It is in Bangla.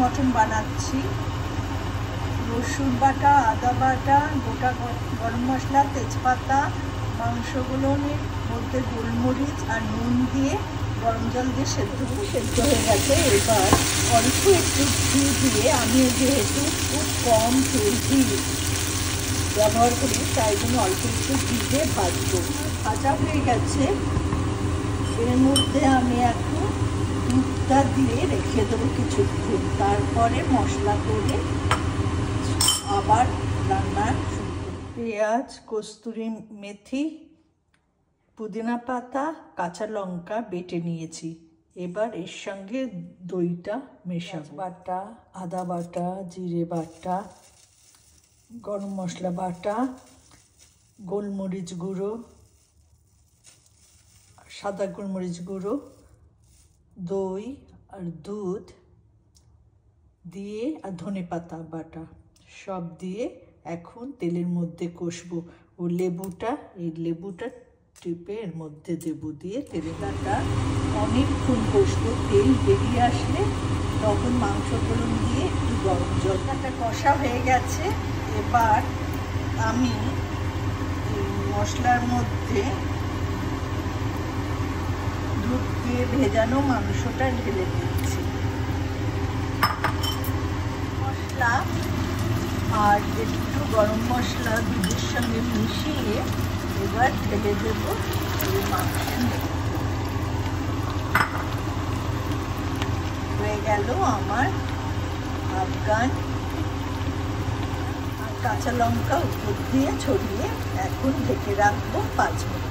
মটন বানাচ্ছি। রসুন বাটা, আদা বাটা, গোটা গরম মশলা, তেজপাতা, মাংসগুলোর মধ্যে গোলমরিচ আর নুন দিয়ে গরম জল দিয়ে সেদ্ধ হয়ে গেছে। এবার অল্প একটু ঘি দিয়ে, আমি যেহেতু খুব কম তেল দিয়ে ব্যবহার করি তাই জন্য অল্প একটু ঘি দিয়ে ভাজবো। ভাজা হয়ে গেছে, এর মধ্যে আমি এখন দুধটা দিয়ে রেখে দেবো কিছুক্ষণ, তারপরে মশলা করে আবার রান্না শুরু করব। পেঁয়াজ, কস্তুরি মেথি, পুদিনা পাতা, কাঁচা লঙ্কা বেটে নিয়েছি। এবার এর সঙ্গে দইটা মেশাবো। বাটা, আদা বাটা, জিরে বাটা, গরম মশলা বাটা, গোলমরিচ গুঁড়ো, সাদা গোলমরিচ গুঁড়ো, দই আর দুধ দিয়ে আর ধনেপাতা বাটা সব দিয়ে এখন তেলের মধ্যে কষবো। ও লেবুটা টিপে এর মধ্যে দেবো, দিয়ে তেলেটা অনেকক্ষণ কষবো। তেল বেরিয়ে আসলে তখন মাংসগুলো দিয়ে একটু গরম জলটা কষা হয়ে গেছে। এবার আমি মশলার মধ্যে দুধ দিয়ে ভেজানো মাংসটা ঢেলে দিচ্ছি। মশলা আর একটু গরম মশলা দুধের সঙ্গে মিশিয়ে এবার ঢেলে দেবো মাংসের মধ্যে। হয়ে গেল আমার আফগান। আর কাঁচা লঙ্কা উপর দিয়ে ছড়িয়ে এখন ঢেকে রাখবো 5 মিনিট।